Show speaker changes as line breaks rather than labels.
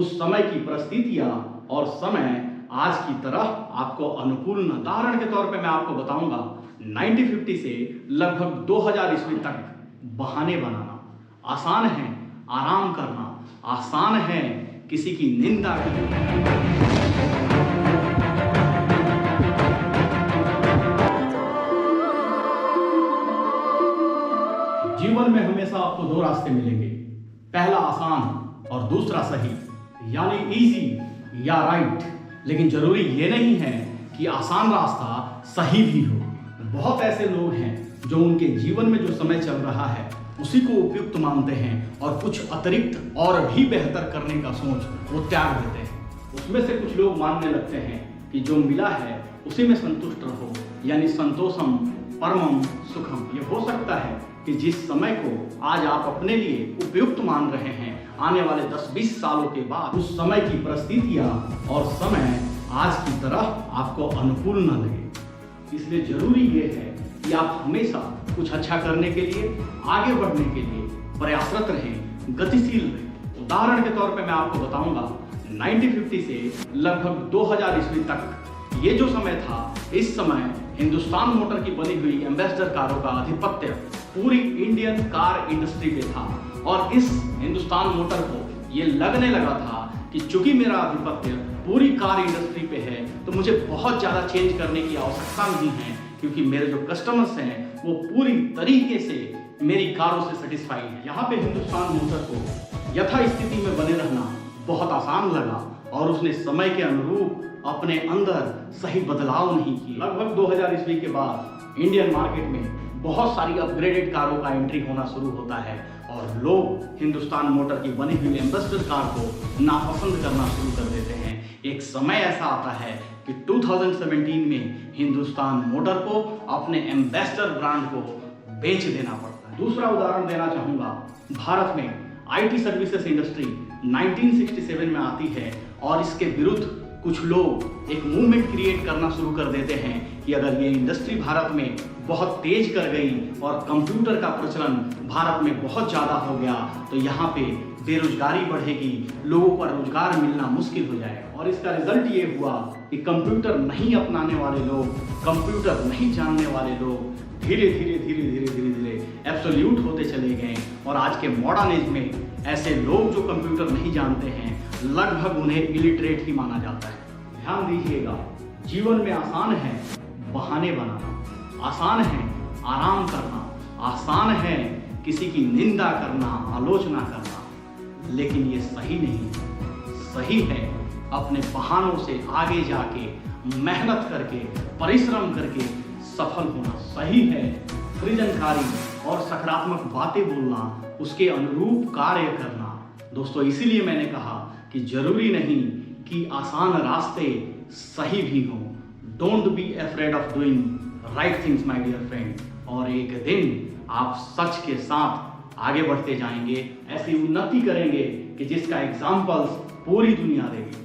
उस समय की परिस्थितियां और समय आज की तरह आपको अनुकूल न। उदाहरण के तौर पे मैं आपको बताऊंगा 1950 से लगभग 2000 ईस्वी तक बहाने बनाना आसान है, आराम करना आसान है, किसी की निंदा करना। जीवन में हमेशा आपको दो रास्ते मिलेंगे, पहला आसान और दूसरा सही, यानी इजी या राइट। लेकिन जरूरी ये नहीं है कि आसान रास्ता सही भी हो। बहुत ऐसे लोग हैं जो उनके जीवन में जो समय चल रहा है उसी को उपयुक्त मानते हैं और कुछ अतिरिक्त और भी बेहतर करने का सोच वो त्याग देते हैं। उसमें से कुछ लोग मानने लगते हैं कि जो मिला है उसी में संतुष्ट रहो, यानी संतोषम परमम सुखम। ये हो सकता है कि जिस समय को आज आप अपने लिए उपयुक्त मान रहे हैं, आने वाले 10-20 सालों के बाद उस समय की परिस्थितियां और समय आज की तरह आपको अनुकूल न लगे। इसलिए जरूरी ये है कि आप हमेशा कुछ अच्छा करने के लिए, आगे बढ़ने के लिए प्रयासरत रहें, गतिशील रहें। उदाहरण के तौर पे मैं आपको बताऊंगा 1950 से लगभग 2000 ईस्वी तक ये जो समय था, इस समय हिंदुस्तान मोटर की बनी हुई एम्बेसडर कारों का आधिपत्य पूरी इंडियन कार इंडस्ट्री पे था। और इस हिंदुस्तान मोटर को ये लगने लगा था कि चूंकि मेरा आधिपत्य पूरी कार इंडस्ट्री पे है तो मुझे बहुत ज़्यादा चेंज करने की आवश्यकता नहीं है, क्योंकि मेरे जो कस्टमर्स हैं वो पूरी तरीके से मेरी कारों से सेटिस्फाइड हैं। यहाँ पे हिंदुस्तान मोटर को यथास्थिति में बने रहना बहुत आसान लगा और उसने समय के अनुरूप अपने अंदर सही बदलाव नहीं किए। लगभग 2000 ईस्वी के बाद इंडियन मार्केट में बहुत सारी अपग्रेडेड कारों का एंट्री होना शुरू होता है और लोग हिंदुस्तान मोटर की बनी हुई एम्बेसडर कार को नापसंद करना शुरू कर देते हैं। एक समय ऐसा आता है कि 2017 में हिंदुस्तान मोटर को अपने एम्बेसडर ब्रांड को बेच देना पड़ता है। दूसरा उदाहरण देना चाहूँगा, भारत में आईटी सर्विसेज इंडस्ट्री 1967 में आती है और इसके विरुद्ध कुछ लोग एक मूवमेंट क्रिएट करना शुरू कर देते हैं कि अगर ये इंडस्ट्री भारत में बहुत तेज कर गई और कंप्यूटर का प्रचलन भारत में बहुत ज़्यादा हो गया तो यहाँ पे बेरोजगारी बढ़ेगी, लोगों को रोजगार मिलना मुश्किल हो जाएगा। और इसका रिजल्ट ये हुआ कि कंप्यूटर नहीं अपनाने वाले लोग, कंप्यूटर नहीं जानने वाले लोग धीरे धीरे एब्सोल्यूट होते चले गए और आज के मॉडर्न एज में ऐसे लोग जो कंप्यूटर नहीं जानते हैं लगभग उन्हें इलिटरेट ही माना जाता है। ध्यान दीजिएगा, जीवन में आसान है बहाने बनाना, आसान है आराम करना, आसान है किसी की निंदा करना, आलोचना करना, लेकिन ये सही नहीं। सही है अपने बहानों से आगे जाके मेहनत करके, परिश्रम करके सफल होना। सही है सृजनकारी और सकारात्मक बातें बोलना, उसके अनुरूप कार्य करना। दोस्तों, इसीलिए मैंने कहा कि जरूरी नहीं कि आसान रास्ते सही भी हों। Don't be afraid of doing right things my dear friend. और एक दिन आप सच के साथ आगे बढ़ते जाएंगे, ऐसी उन्नति करेंगे कि जिसका एग्जाम्पल्स पूरी दुनिया देगी।